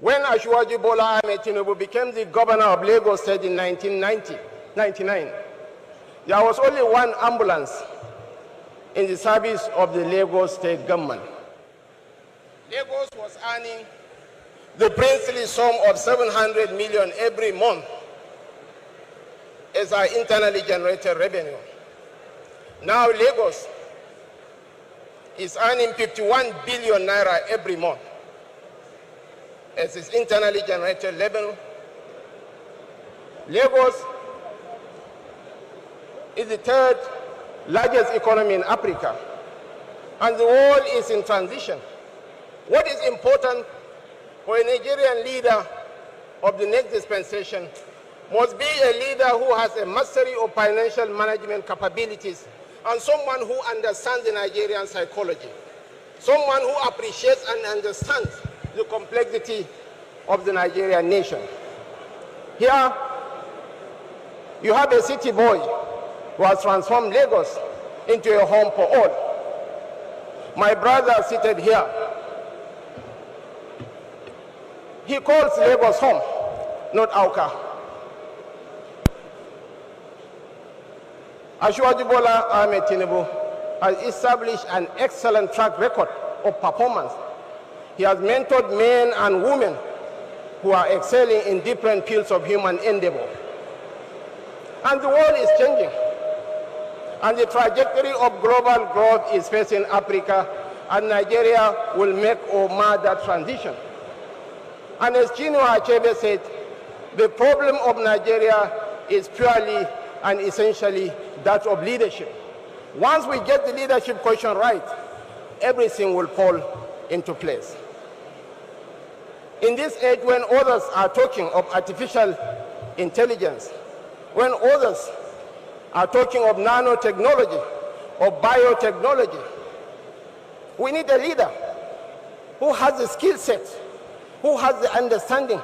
When Asiwaju Bola Ahmed Tinubu became the governor of Lagos State in 1999, there was only one ambulance in the service of the Lagos State government. Lagos was earning the princely sum of 700 million every month as our internally generated revenue. Now Lagos is earning 51 billion naira every month as its internally generated revenue. Lagos is the third largest economy in Africa, and the world is in transition. What is important for a Nigerian leader of the next dispensation must be a leader who has a mastery of financial management capabilities and someone who understands the Nigerian psychology, someone who appreciates and understands the complexity of the Nigerian nation. Here, you have a city boy who has transformed Lagos into a home for all. My brother seated here, he calls Lagos home, not Auka. Asiwaju Bola Ahmed Tinubu has established an excellent track record of performance. He has mentored men and women who are excelling in different fields of human endeavor. And the world is changing. And the trajectory of global growth is facing Africa, and Nigeria will make or mar that transition. And as Chinua Achebe said, the problem of Nigeria is purely and essentially that of leadership. Once we get the leadership question right, everything will fall into place. In this age, when others are talking of artificial intelligence, when others are talking of nanotechnology or biotechnology, we need a leader who has the skill set, who has the understanding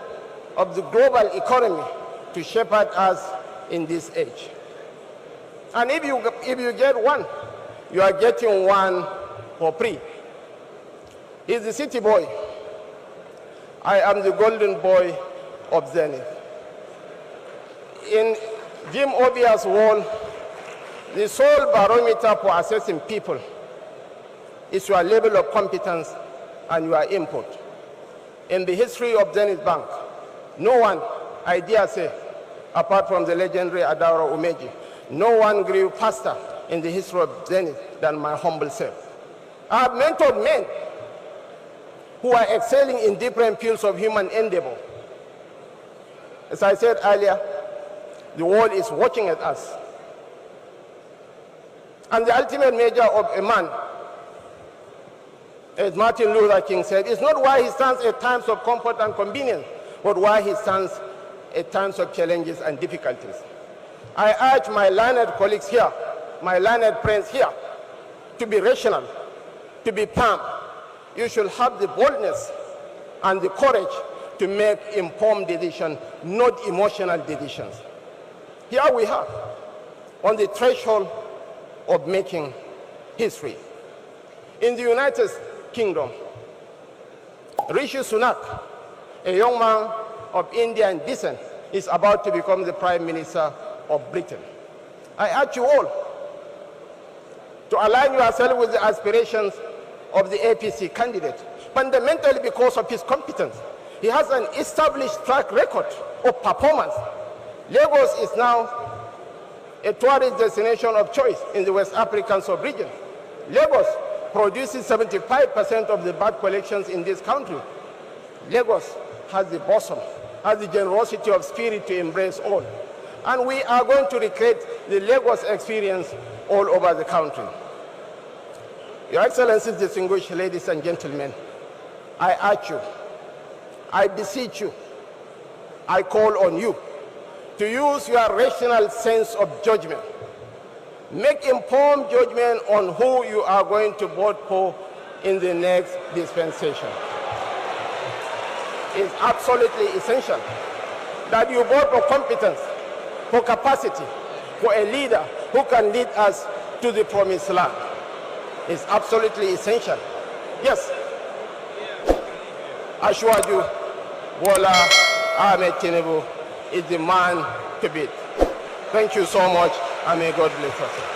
of the global economy to shepherd us in this age. And if you get one, you are getting one for free. He's the city boy. I am the golden boy of Zenith. In Jim Obia's world, the sole barometer for assessing people is your level of competence and your input. In the history of Zenith Bank, no one, I dare say, apart from the legendary Adaora Umeji, no one grew faster in the history of Zenith than my humble self. I have mentored men who are excelling in different fields of human endeavor. As I said earlier, the world is watching at us. And the ultimate measure of a man, as Martin Luther King said, is not why he stands at times of comfort and convenience, but why he stands at times of challenges and difficulties. I urge my learned colleagues here, my learned friends here, to be rational, to be firm. You should have the boldness and the courage to make informed decisions, not emotional decisions. Here we are, on the threshold of making history. In the United Kingdom, Rishi Sunak, a young man of Indian descent, is about to become the Prime Minister of Britain. I urge you all to align yourself with the aspirations of the APC candidate, fundamentally because of his competence. He has an established track record of performance. Lagos is now a tourist destination of choice in the West African sub-region. Lagos produces 75% of the bird collections in this country. Lagos has the bosom, has the generosity of spirit to embrace all. And we are going to recreate the Lagos experience all over the country. Your Excellencies, distinguished ladies and gentlemen, I urge you, I beseech you, I call on you to use your rational sense of judgment. Make informed judgment on who you are going to vote for in the next dispensation. It's absolutely essential that you vote for competence, for capacity, for a leader who can lead us to the promised land. It's absolutely essential. Yes, Asiwaju Bola Ahmed Tinubu is the man to beat. Thank you so much, and may God bless us.